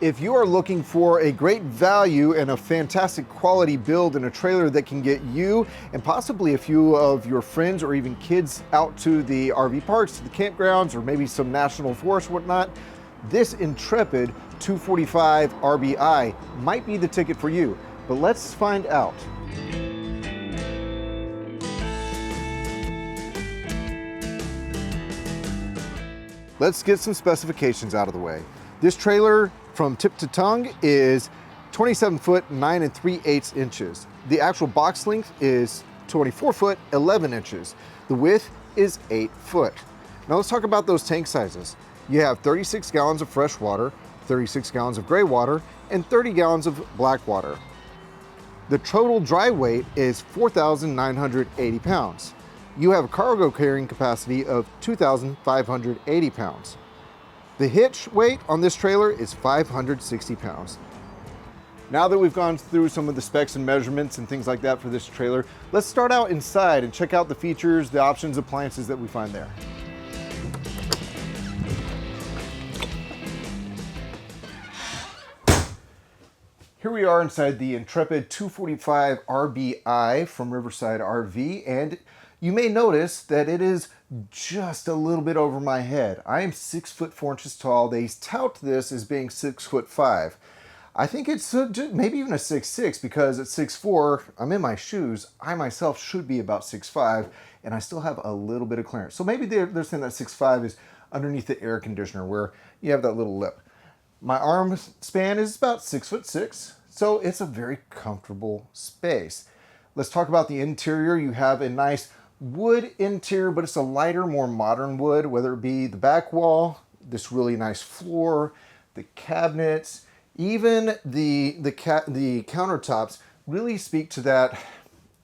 If you are looking for a great value and a fantastic quality build in a trailer that can get you and possibly a few of your friends or even kids out to the RV parks, to the campgrounds, or maybe some national forest, whatnot, this Intrepid 245RBi might be the ticket for you. But let's find out. Let's get some specifications out of the way. This trailer from tip to tongue is 27 foot 9 3/8 inches. The actual box length is 24 foot 11 inches. The width is 8 foot. Now let's talk about those tank sizes. You have 36 gallons of fresh water, 36 gallons of gray water, and 30 gallons of black water. The total dry weight is 4,980 pounds. You have a cargo carrying capacity of 2,580 pounds. The hitch weight on this trailer is 560 pounds. Now that we've gone through some of the specs and measurements and things like that for this trailer, let's start out inside and check out the features, the options, appliances that we find there. Here we are inside the Intrepid 245RBi from Riverside RV, and you may notice that it is just a little bit over my head. I am 6 foot 4 inches tall. They tout this as being 6 foot 5. I think it's maybe even a 6'6", because at 6'4", I'm in my shoes. I myself should be about 6'5", and I still have a little bit of clearance. So maybe they're saying that 6'5" is underneath the air conditioner where you have that little lip. My arm span is about 6 foot 6, so it's a very comfortable space. Let's talk about the interior. You have a nice wood interior, but it's a lighter, more modern wood, whether it be the back wall, this really nice floor, the cabinets, even the countertops really speak to that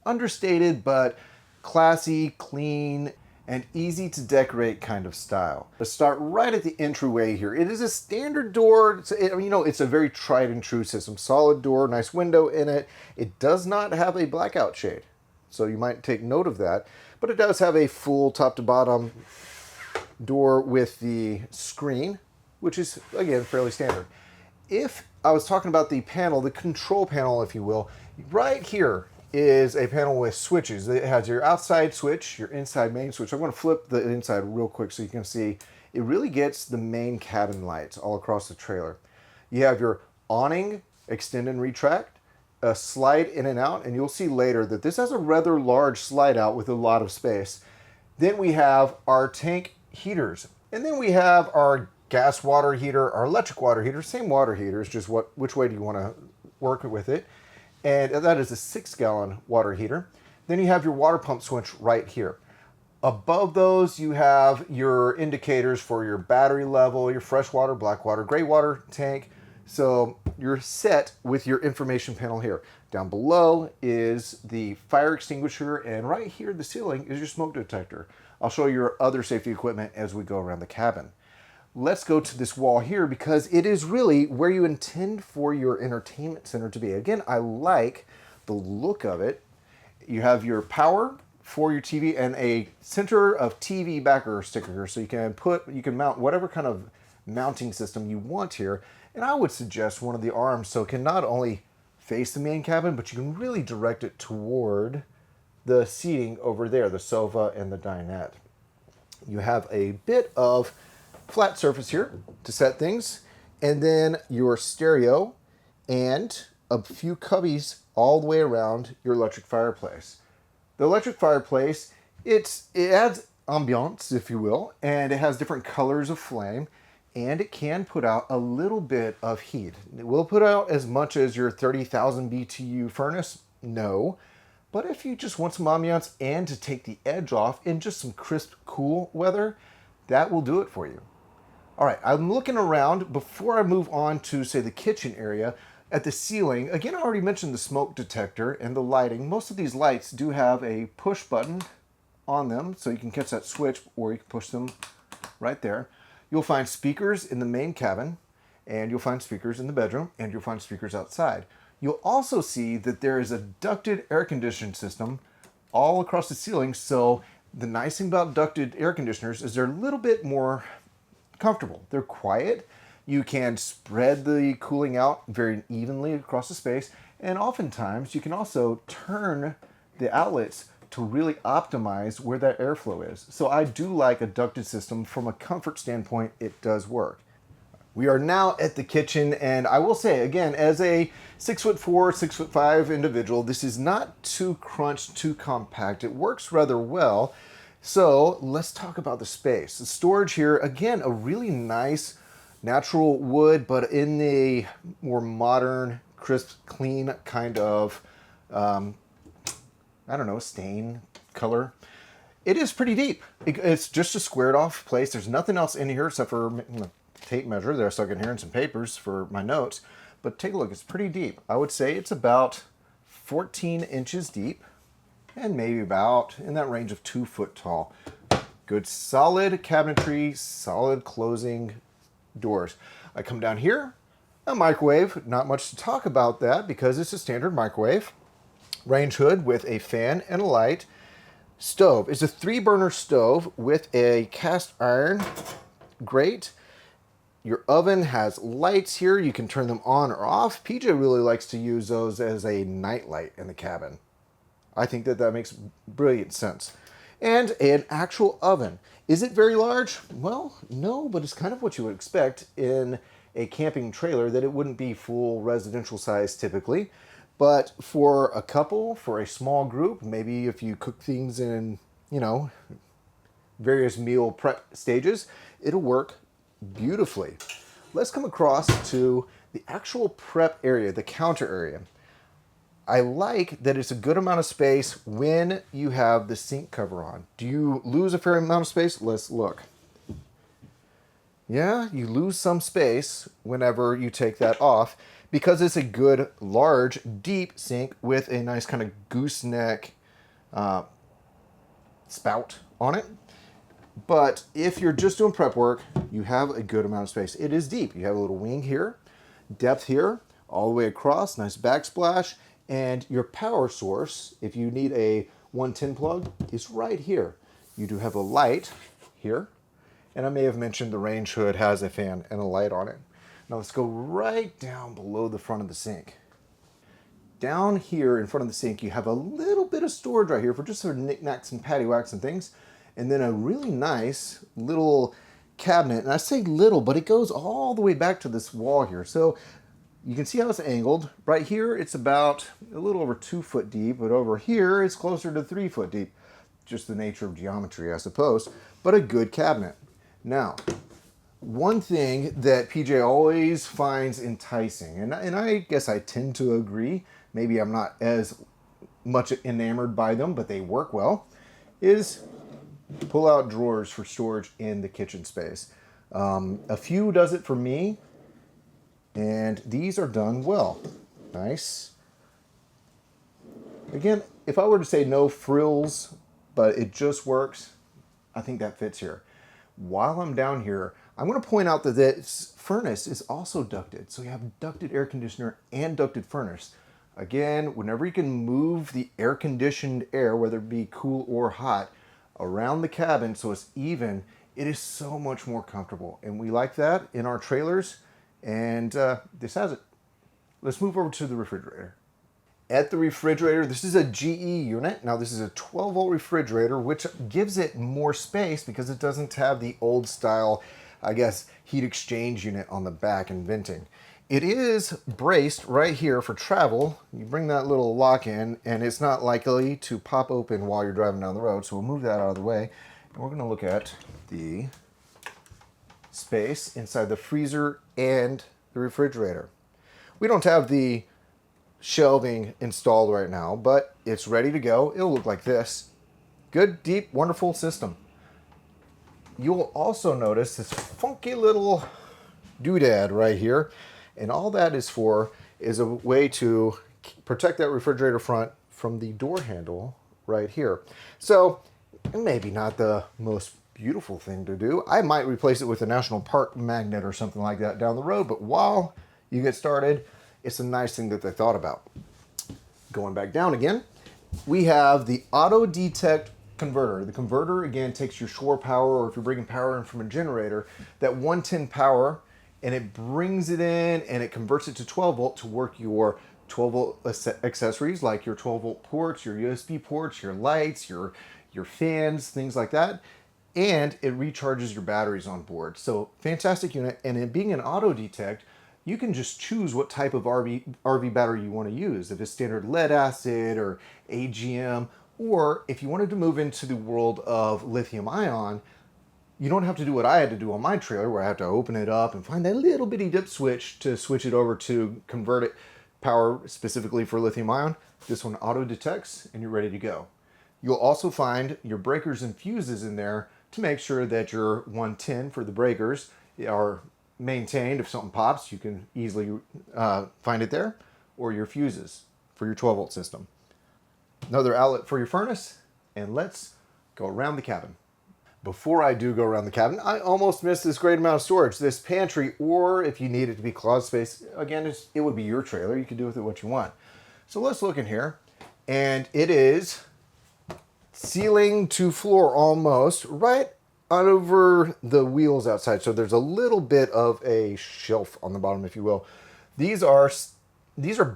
understated but classy, clean, and easy to decorate kind of style. Let's start right at the entryway here. It is a standard door. It's a very tried and true system. Solid door, nice window in it. It does not have a blackout shade, so you might take note of that. But it does have a full top to bottom door with the screen, which is, again, fairly standard. If I was talking about the panel, the control panel, if you will, right here is a panel with switches. It has your outside switch, your inside main switch. I'm going to flip the inside real quick so you can see. It really gets the main cabin lights all across the trailer. You have your awning, extend and retract, a slide in and out, and you'll see later that this has a rather large slide out with a lot of space. Then we have our tank heaters, and then we have our gas water heater, our electric water heater, same water heaters, just which way do you want to work with it. And that is a 6-gallon water heater. Then you have your water pump switch right here. Above those, you have your indicators for your battery level, your fresh water, black water, gray water tank. So you're set with your information panel here. Down below is the fire extinguisher, and right here, the ceiling, is your smoke detector. I'll show you your other safety equipment as we go around the cabin. Let's go to this wall here because it is really where you intend for your entertainment center to be. Again, I like the look of it. You have your power for your TV and a center of TV backer sticker, so you can mount whatever kind of mounting system you want here. And I would suggest one of the arms so it can not only face the main cabin, but you can really direct it toward the seating over there, the sofa and the dinette. You have a bit of flat surface here to set things, and then your stereo and a few cubbies all the way around your electric fireplace. The electric fireplace, it adds ambiance, if you will, and it has different colors of flame, and it can put out a little bit of heat. It will put out as much as your 30,000 BTU furnace, no. But if you just want some ambiance and to take the edge off in just some crisp, cool weather, that will do it for you. All right, I'm looking around before I move on to, say, the kitchen area. At the ceiling, again, I already mentioned the smoke detector and the lighting. Most of these lights do have a push button on them, so you can catch that switch, or you can push them right there. You'll find speakers in the main cabin, and you'll find speakers in the bedroom, and you'll find speakers outside. You'll also see that there is a ducted air conditioning system all across the ceiling, so the nice thing about ducted air conditioners is they're a little bit more comfortable. They're quiet. You can spread the cooling out very evenly across the space, and oftentimes you can also turn the outlets to really optimize where that airflow is. So I do like a ducted system. From a comfort standpoint, it does work. We are now at the kitchen, and I will say again, as a 6'4", 6'5" individual, this is not too crunched, too compact. It works rather well. So let's talk about the space. The storage here, again, a really nice natural wood, but in the more modern, crisp, clean kind of, I don't know, stain color. It is pretty deep. It's just a squared off place. There's nothing else in here except for tape measure that I stuck in here and some papers for my notes. But take a look, it's pretty deep. I would say it's about 14 inches deep and maybe about in that range of 2 foot tall. Good solid cabinetry, solid closing doors. I come down here, a microwave. Not much to talk about that because it's a standard microwave. Range hood with a fan and a light. Stove. It's a 3-burner stove with a cast iron grate. Your oven has lights here. You can turn them on or off. PJ really likes to use those as a night light in the cabin. I think that makes brilliant sense. And an actual oven. Is it very large? Well, no, but it's kind of what you would expect in a camping trailer, that it wouldn't be full residential size typically. But for a couple, for a small group, maybe if you cook things in, various meal prep stages, it'll work beautifully. Let's come across to the actual prep area, the counter area. I like that it's a good amount of space when you have the sink cover on. Do you lose a fair amount of space? Let's look. Yeah, you lose some space whenever you take that off because it's a good, large, deep sink with a nice kind of gooseneck spout on it. But if you're just doing prep work, you have a good amount of space. It is deep. You have a little wing here, depth here, all the way across, nice backsplash. And your power source, if you need a 110 plug, is right here. You do have a light here. And I may have mentioned the range hood has a fan and a light on it. Now let's go right down below the front of the sink. Down here in front of the sink, you have a little bit of storage right here for just sort of knickknacks and paddywhacks and things. And then a really nice little cabinet. And I say little, but it goes all the way back to this wall here. So you can see how it's angled. Right here, it's about a little over 2 foot deep, but over here, it's closer to 3 foot deep. Just the nature of geometry, I suppose, but a good cabinet. Now, one thing that PJ always finds enticing, and I guess I tend to agree, maybe I'm not as much enamored by them, but they work well, is pull-out drawers for storage in the kitchen space. A few does it for me, and these are done well. Nice. Again, if I were to say no frills, but it just works, I think that fits here. While I'm down here, I'm going to point out that this furnace is also ducted. So you have ducted air conditioner and ducted furnace. Again, whenever you can move the air-conditioned air, whether it be cool or hot, around the cabin so it's even, it is so much more comfortable. And we like that in our trailers, and this has it. Let's move over to the refrigerator. At the refrigerator, this is a GE unit. Now this is a 12-volt refrigerator, which gives it more space because it doesn't have the old style, I guess, heat exchange unit on the back and venting. It is braced right here for travel. You bring that little lock in and it's not likely to pop open while you're driving down the road. So we'll move that out of the way. And we're gonna look at the space inside the freezer and the refrigerator. We don't have the shelving installed right now, but it's ready to go. It'll look like this. Good, deep, wonderful system. You'll also notice this funky little doodad right here. And all that is for is a way to protect that refrigerator front from the door handle right here. So maybe not the most beautiful thing to do. I might replace it with a national park magnet or something like that down the road, but while you get started, it's a nice thing that they thought about. Going back down again, we have the auto detect converter. The converter again takes your shore power, or if you're bringing power in from a generator, that 110 power and it brings it in and it converts it to 12 volt to work your 12 volt accessories like your 12 volt ports, your USB ports, your lights, your fans, things like that. And it recharges your batteries on board. So fantastic unit. And in being an auto detect, you can just choose what type of RV battery you want to use. If it's standard lead acid or AGM, or if you wanted to move into the world of lithium ion, you don't have to do what I had to do on my trailer where I have to open it up and find that little bitty dip switch to switch it over to convert it power specifically for lithium ion. This one auto detects and you're ready to go. You'll also find your breakers and fuses in there to make sure that your 110 for the breakers are maintained. If something pops, you can easily find it there, or your fuses for your 12 volt system. Another outlet for your furnace, and let's go around the cabin. Before I do go around the cabin, I almost missed this great amount of storage. This pantry, or if you need it to be closet space, again, it would be your trailer. You can do with it what you want. So let's look in here, and it is ceiling to floor almost, right over the wheels outside. So there's a little bit of a shelf on the bottom, if you will. These are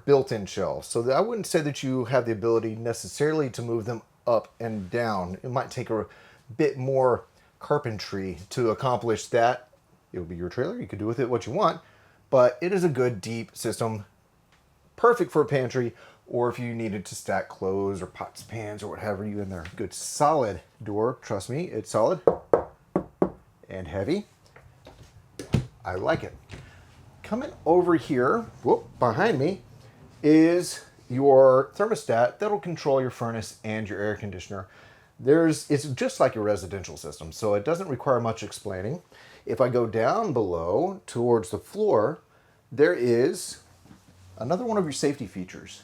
built-in shelves, so I wouldn't say that you have the ability necessarily to move them up and down. It might take a bit more carpentry to accomplish that. It would be your trailer. You could do with it what you want, but it is a good deep system, perfect for a pantry, or if you needed to stack clothes or pots, pans, or whatever you in there. Good solid door. Trust me, it's solid and heavy. I like it. Coming over here, whoop, behind me, is your thermostat that'll control your furnace and your air conditioner. It's just like your residential system, so it doesn't require much explaining. If I go down below towards the floor, there is another one of your safety features.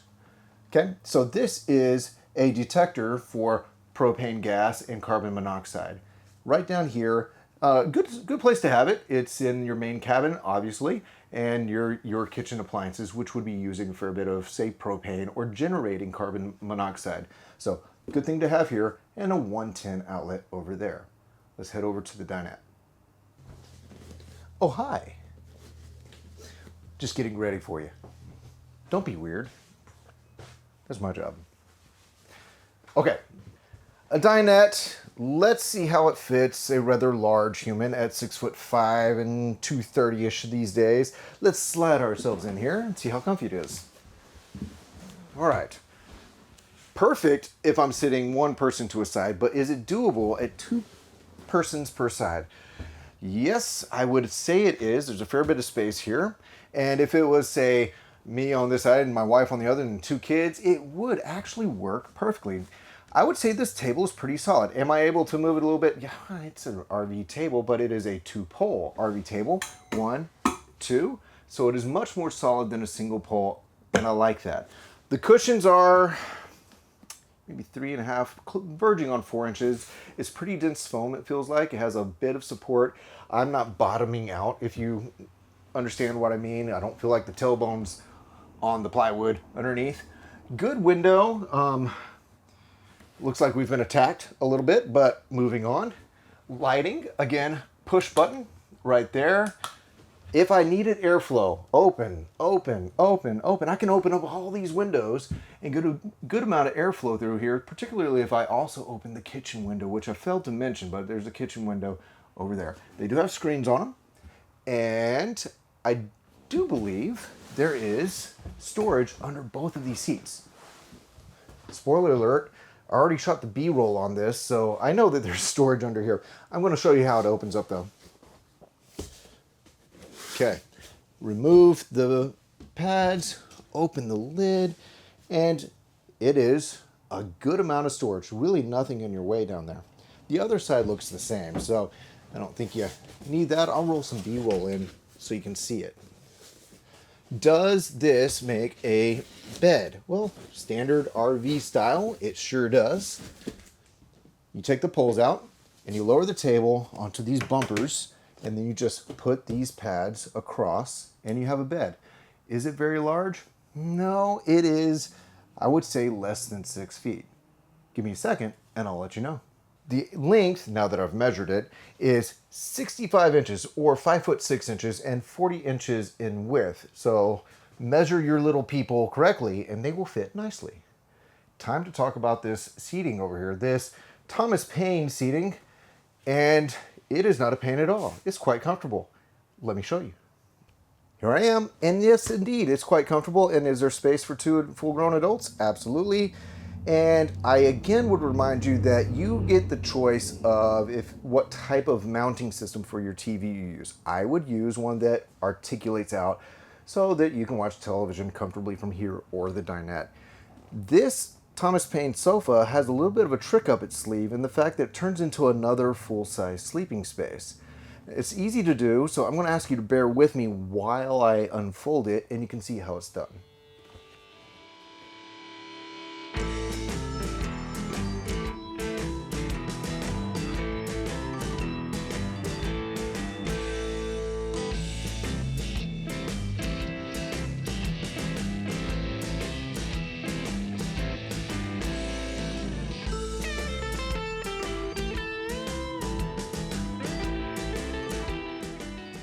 Okay, so this is a detector for propane gas and carbon monoxide. Right down here, good place to have it. It's in your main cabin, obviously, and your kitchen appliances, which would be using a fair bit of, say, propane or generating carbon monoxide. So good thing to have here, and a 110 outlet over there. Let's head over to the dinette. Oh, hi. Just getting ready for you. Don't be weird. That's my job. Okay, a dinette. Let's see how it fits a rather large human at 6'5" and 230-ish these days. Let's slide ourselves in here and see how comfy it is. All right. Perfect if I'm sitting one person to a side, but is it doable at 2 persons per side? Yes, I would say it is. There's a fair bit of space here. And if it was, say, me on this side and my wife on the other and 2 kids, it would actually work perfectly. I would say this table is pretty solid. Am I able to move it a little bit? Yeah, it's an RV table, but it is a 2-pole RV table. 1, 2. So it is much more solid than a single pole, and I like that. The cushions are maybe 3.5, verging on 4 inches. It's pretty dense foam, it feels like. It has a bit of support. I'm not bottoming out, if you understand what I mean. I don't feel like the tailbone's on the plywood underneath. Good window. Looks like we've been attacked a little bit, but moving on. Lighting, again, push button right there. If I needed airflow, open, open, open, open. I can open up all these windows and get a good amount of airflow through here, particularly if I also open the kitchen window, which I failed to mention, but there's a kitchen window over there. They do have screens on them, and I do believe there is storage under both of these seats. Spoiler alert, I already shot the B-roll on this, so I know that there's storage under here. I'm going to show you how it opens up, though. Okay, remove the pads, open the lid, and it is a good amount of storage. Really nothing in your way down there. The other side looks the same, so I don't think you need that. I'll roll some B-roll in so you can see it. Does this make a bed? Well, standard RV style, it sure does. You take the poles out and you lower the table onto these bumpers, and then you just put these pads across and you have a bed. Is it very large? No, it is, I would say, less than 6 feet. Give me a second and I'll let you know. The length, now that I've measured it, is 65 inches or 5'6" and 40 inches in width. So measure your little people correctly and they will fit nicely. Time to talk about this seating over here. This Thomas Paine seating, and it is not a pain at all. It's quite comfortable. Let me show you. Here I am, and yes, indeed, it's quite comfortable. And is there space for 2 full-grown adults? Absolutely. And I again would remind you that you get the choice of what type of mounting system for your TV you use. I would use one that articulates out so that you can watch television comfortably from here or the dinette. This Thomas Paine sofa has a little bit of a trick up its sleeve in the fact that it turns into another full-size sleeping space. It's easy to do, so I'm going to ask you to bear with me while I unfold it, and you can see how it's done.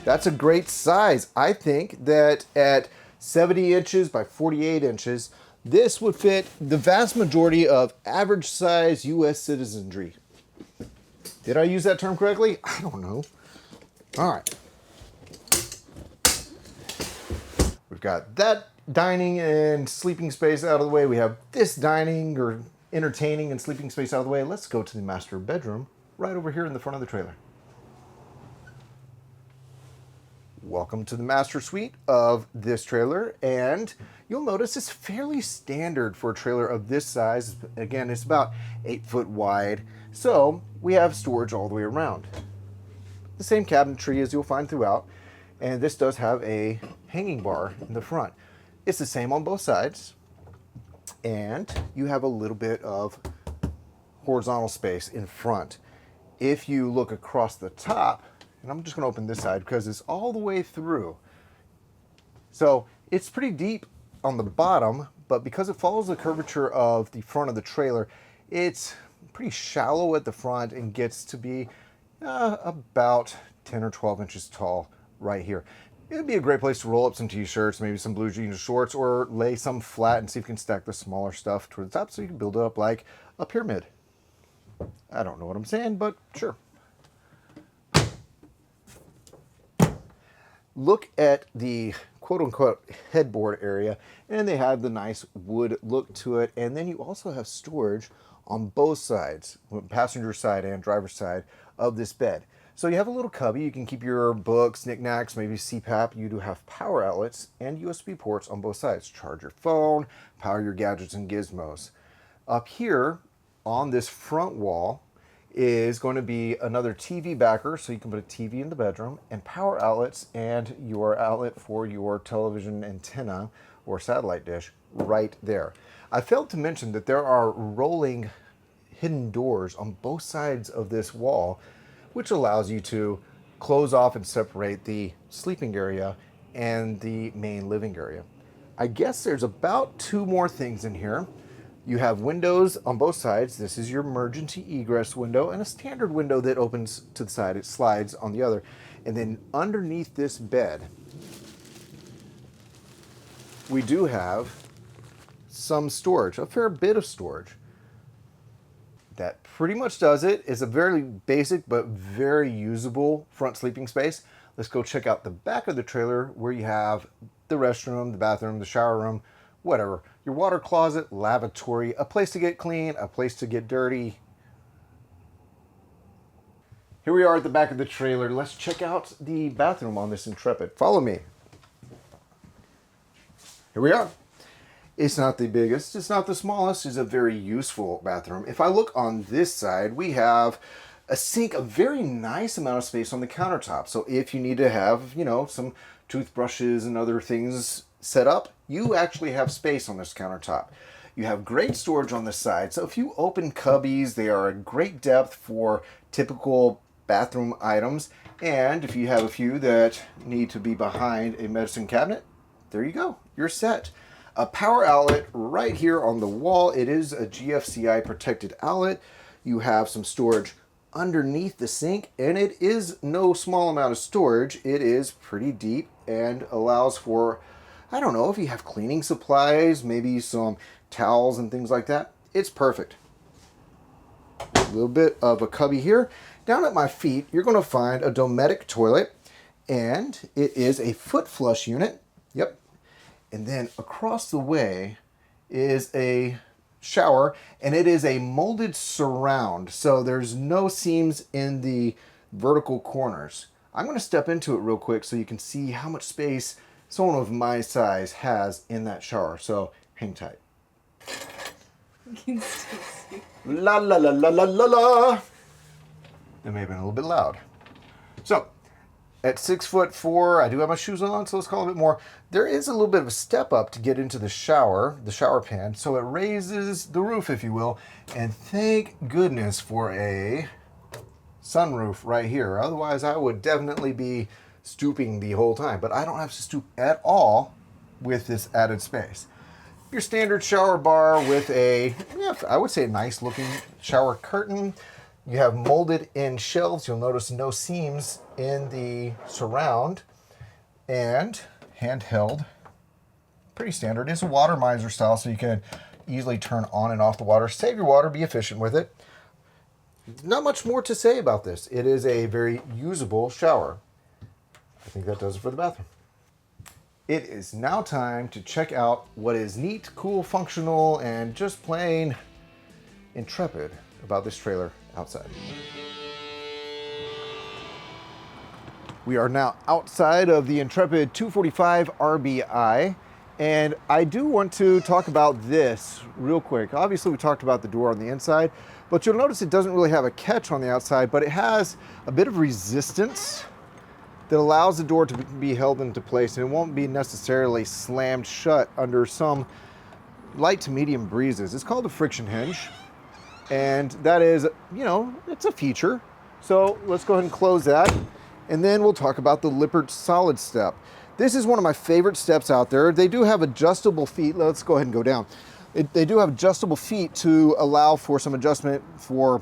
That's a great size. I think that at 70 inches by 48 inches, this would fit the vast majority of average size U.S. citizenry. Did I use that term correctly? I don't know. All right. We've got that dining and sleeping space out of the way. We have this dining or entertaining and sleeping space out of the way. Let's go to the master bedroom right over here in the front of the trailer. Welcome to the master suite of this trailer, and you'll notice it's fairly standard for a trailer of this size. Again, it's about 8 foot wide, so we have storage all the way around. The same cabinetry as you'll find throughout, and this does have a hanging bar in the front. It's the same on both sides, and you have a little bit of horizontal space in front. If you look across the top, and I'm just going to open this side because it's all the way through. So it's pretty deep on the bottom, but because it follows the curvature of the front of the trailer, it's pretty shallow at the front and gets to be about 10 or 12 inches tall right here. It would be a great place to roll up some t-shirts, maybe some blue jeans or shorts, or lay some flat and see if you can stack the smaller stuff toward the top so you can build it up like a pyramid. I don't know what I'm saying, but sure. Look at the quote-unquote headboard area, and they have the nice wood look to it. And then you also have storage on both sides, passenger side and driver's side of this bed. So you have a little cubby. You can keep your books, knickknacks, maybe CPAP. You do have power outlets and USB ports on both sides. Charge your phone, power your gadgets and gizmos. Up here on this front wall is going to be another TV backer, so you can put a TV in the bedroom, and power outlets and your outlet for your television antenna or satellite dish right there. I failed to mention that there are rolling hidden doors on both sides of this wall, which allows you to close off and separate the sleeping area and the main living area. I guess there's about 2 more things in here. You have windows on both sides. This is your emergency egress window, and a standard window that opens to the side. It slides on the other. And then underneath this bed, we do have some storage, a fair bit of storage. That pretty much does it. It's a very basic but very usable front sleeping space. Let's go check out the back of the trailer where you have the restroom, the bathroom, the shower room, whatever. Your water closet, lavatory, a place to get clean, a place to get dirty. Here we are at the back of the trailer. Let's check out the bathroom on this Intrepid. Follow me. Here we are. It's not the biggest, it's not the smallest, it's a very useful bathroom. If I look on this side, we have a sink, a very nice amount of space on the countertop. So if you need to have, some toothbrushes and other things set up, you actually have space on this countertop. You have great storage on this side. So if you open cubbies, they are a great depth for typical bathroom items. And if you have a few that need to be behind a medicine cabinet, there you go, you're set. A power outlet right here on the wall. It is a GFCI protected outlet. You have some storage underneath the sink, and it is no small amount of storage. It is pretty deep and allows for, I don't know, if you have cleaning supplies, maybe some towels and things like that. It's perfect. A little bit of a cubby here. Down at my feet, you're going to find a Dometic toilet, and it is a foot flush unit. Yep. And then across the way is a shower, and it is a molded surround, so there's no seams in the vertical corners. I'm going to step into it real quick so you can see how much space someone of my size has in that shower, so hang tight. You can still see. La la la la la la la. That may have been a little bit loud. So, at 6'4", I do have my shoes on, so let's call it a bit more. There is a little bit of a step up to get into the shower pan, so it raises the roof, if you will, and thank goodness for a sunroof right here. Otherwise, I would definitely be stooping the whole time, but I don't have to stoop at all with this added space. Your standard shower bar with a, I would say a nice looking shower curtain. You have molded in shelves. You'll notice no seams in the surround, and handheld, pretty standard. It's a water miser style, so you can easily turn on and off the water, save your water, be efficient with it. Not much more to say about this. It is a very usable shower. I think that does it for the bathroom. It is now time to check out what is neat, cool, functional, and just plain intrepid about this trailer outside. We are now outside of the Intrepid 245RBi, and I do want to talk about this real quick. Obviously, we talked about the door on the inside, but you'll notice it doesn't really have a catch on the outside, but it has a bit of resistance that allows the door to be held into place, and it won't be necessarily slammed shut under some light to medium breezes. It's called a friction hinge, and that is, it's a feature. So let's go ahead and close that, and then we'll talk about the Lippert solid step. This is one of my favorite steps out there. They do have adjustable feet. Let's go ahead and go down. They do have adjustable feet to allow for some adjustment for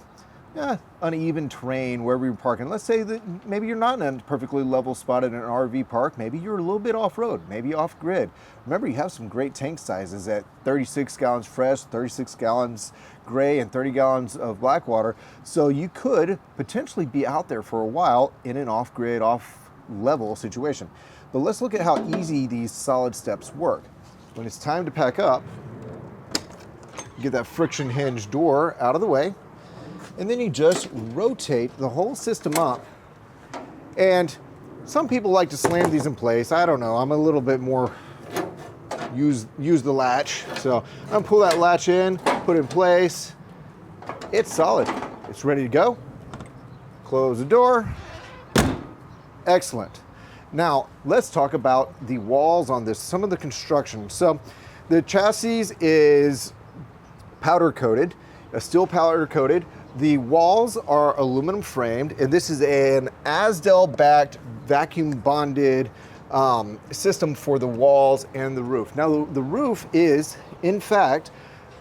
uneven terrain wherever you're parking. Let's say that maybe you're not in a perfectly level spot in an RV park. Maybe you're a little bit off-road, maybe off-grid. Remember, you have some great tank sizes at 36 gallons fresh, 36 gallons gray, and 30 gallons of black water. So you could potentially be out there for a while in an off-grid, off-level situation. But let's look at how easy these solid steps work. When it's time to pack up, get that friction hinge door out of the way, and then you just rotate the whole system up. And some people like to slam these in place. I don't know, I'm a little bit more use the latch. So I'm gonna pull that latch in, put it in place. It's solid, it's ready to go. Close the door. Excellent. Now let's talk about the walls on this, some of the construction. So the chassis is powder coated, steel powder coated. The walls are aluminum framed, and this is an Asdel backed vacuum bonded system for the walls and the roof. Now the roof is in fact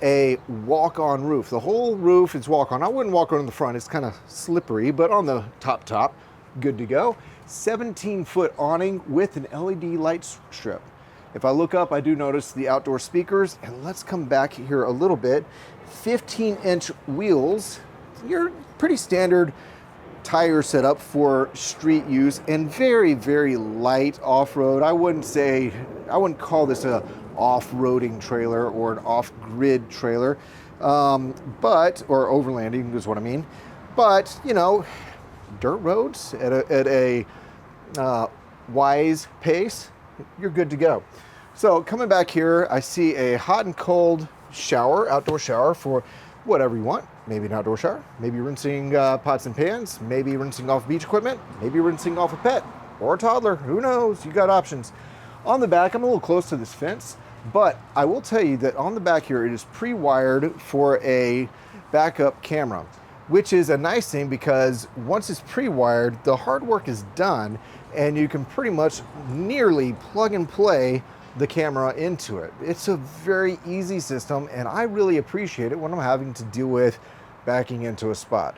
a walk-on roof. The whole roof is walk-on. I wouldn't walk on the front, it's kind of slippery, but on the top, good to go. 17-foot awning with an LED light strip. If I look up, I do notice the outdoor speakers, and let's come back here a little bit. 15-inch wheels, your pretty standard tire setup for street use, and very, very light off-road. I wouldn't call this a off-roading trailer or an off-grid trailer, or overlanding is what I mean. But, dirt roads at a wise pace, you're good to go. So coming back here, I see a hot and cold shower, outdoor shower for whatever you want. Maybe an outdoor shower, maybe rinsing pots and pans, maybe rinsing off beach equipment, maybe rinsing off a pet or a toddler, who knows, you got options. On the back, I'm a little close to this fence, but I will tell you that on the back here, it is pre-wired for a backup camera, which is a nice thing because once it's pre-wired, the hard work is done and you can pretty much nearly plug and play the camera into it. It's a very easy system, and I really appreciate it when I'm having to deal with backing into a spot.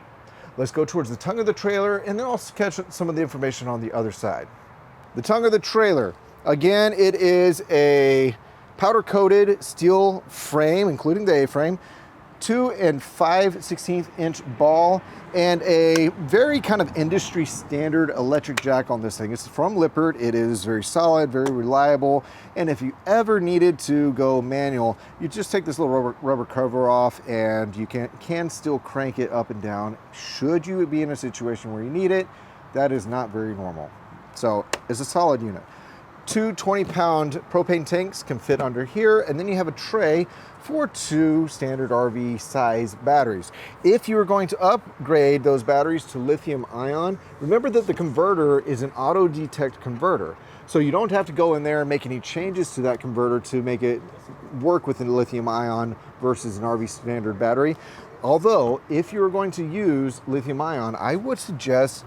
Let's go towards the tongue of the trailer and then I'll catch some of the information on the other side. The tongue of the trailer. Again, it is a powder coated steel frame, including the A-frame, 2 5/16 inch ball, and a very kind of industry standard electric jack on this thing. It's from Lippert. It is very solid, very reliable, and if you ever needed to go manual, you just take this little rubber cover off and you can still crank it up and down should you be in a situation where you need it. That is not very normal. So it's a solid unit. 2 20-pound propane tanks can fit under here, and then you have a tray for 2 standard RV size batteries. If you are going to upgrade those batteries to lithium ion, remember that the converter is an auto detect converter. So you don't have to go in there and make any changes to that converter to make it work with a lithium ion versus an RV standard battery. Although, if you're going to use lithium ion, I would suggest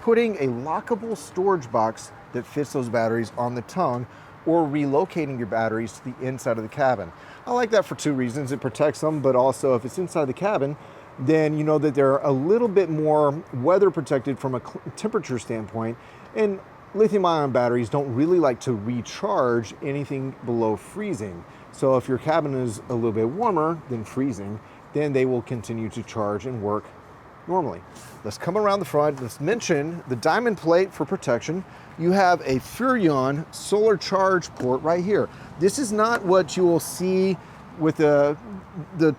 putting a lockable storage box that fits those batteries on the tongue, or relocating your batteries to the inside of the cabin. I like that for 2 reasons. It protects them, but also if it's inside the cabin, then you know that they're a little bit more weather protected from a temperature standpoint, and lithium ion batteries don't really like to recharge anything below freezing. So if your cabin is a little bit warmer than freezing, then they will continue to charge and work normally. Let's come around the front. Let's mention the diamond plate for protection. You have a Furrion solar charge port right here. This is not what you will see with the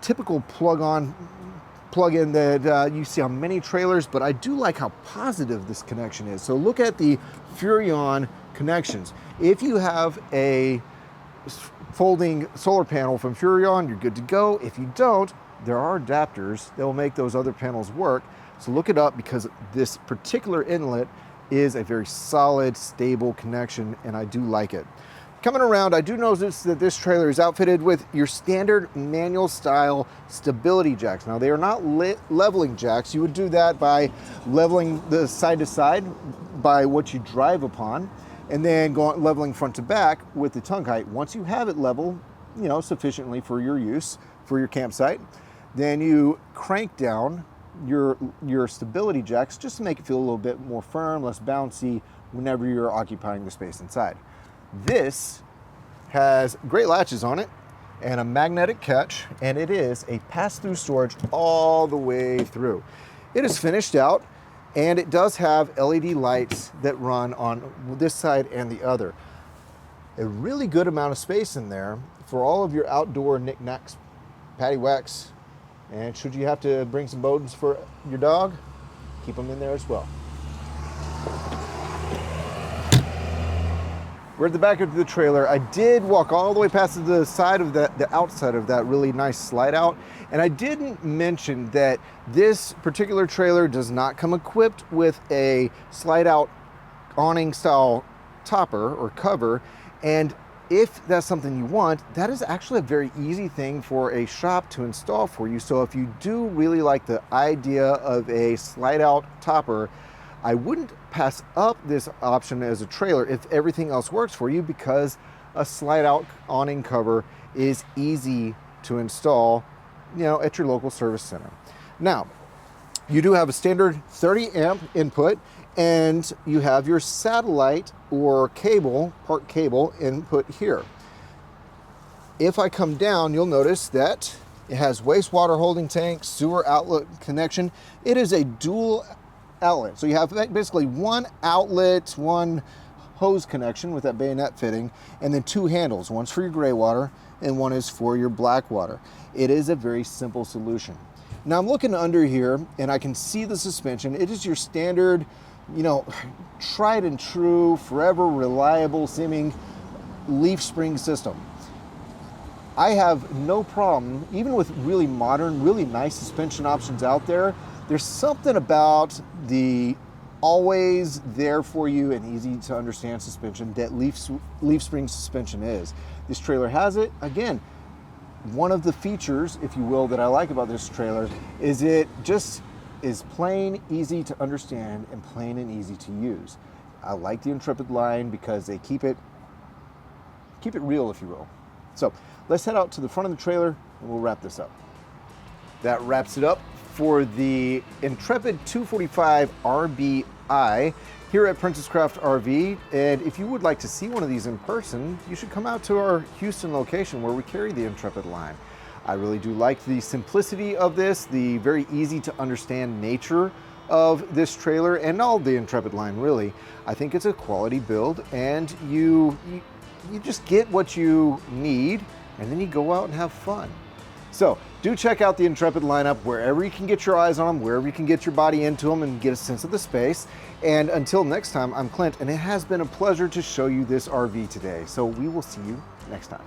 typical plug-in that you see on many trailers, but I do like how positive this connection is. So look at the Furrion connections. If you have a folding solar panel from Furrion, you're good to go. If you don't, there are adapters that will make those other panels work. So look it up, because this particular inlet is a very solid, stable connection, and I do like it. Coming around, I do notice that this trailer is outfitted with your standard manual style stability jacks. Now, they are not leveling jacks. You would do that by leveling the side to side by what you drive upon, and then leveling front to back with the tongue height. Once you have it level, sufficiently for your use, for your campsite, then you crank down your stability jacks just to make it feel a little bit more firm, less bouncy whenever you're occupying the space inside. This has great latches on it and a magnetic catch, and it is a pass-through storage all the way through. It is finished out, and it does have LED lights that run on this side and the other. A really good amount of space in there for all of your outdoor knickknacks, paddywhacks, and should you have to bring some bones for your dog, keep them in there as well. We're at the back of the trailer. I did walk all the way past the side of the outside of that really nice slide out, and I didn't mention that this particular trailer does not come equipped with a slide out awning style topper or cover, and if that's something you want, that is actually a very easy thing for a shop to install for you. So if you do really like the idea of a slide out topper, I wouldn't pass up this option as a trailer if everything else works for you, because a slide out awning cover is easy to install, at your local service center. Now, you do have a standard 30 amp input, and you have your satellite or part cable input here. If I come down, you'll notice that it has wastewater holding tank, sewer outlet connection. It is a dual outlet. So you have basically one outlet, one hose connection with that bayonet fitting, and then 2 handles. One's for your gray water and one is for your black water. It is a very simple solution. Now I'm looking under here and I can see the suspension. It is your standard, tried and true, forever reliable seeming leaf spring system. I have no problem, even with really modern, really nice suspension options out there, there's something about the always there for you and easy to understand suspension that leaf spring suspension is. This trailer has it. Again, one of the features, if you will, that I like about this trailer is it just is plain easy to understand and plain and easy to use. I like the Intrepid line because they keep it real, if you will. So let's head out to the front of the trailer and we'll wrap this up. That wraps it up for the Intrepid 245RBi here at Princess Craft RV. And if you would like to see one of these in person, you should come out to our Houston location where we carry the Intrepid line. I really do like the simplicity of this, the very easy to understand nature of this trailer and all the Intrepid line really. I think it's a quality build, and you just get what you need and then you go out and have fun. So do check out the Intrepid lineup wherever you can get your eyes on them, wherever you can get your body into them and get a sense of the space. And until next time, I'm Clint, and it has been a pleasure to show you this RV today. So we will see you next time.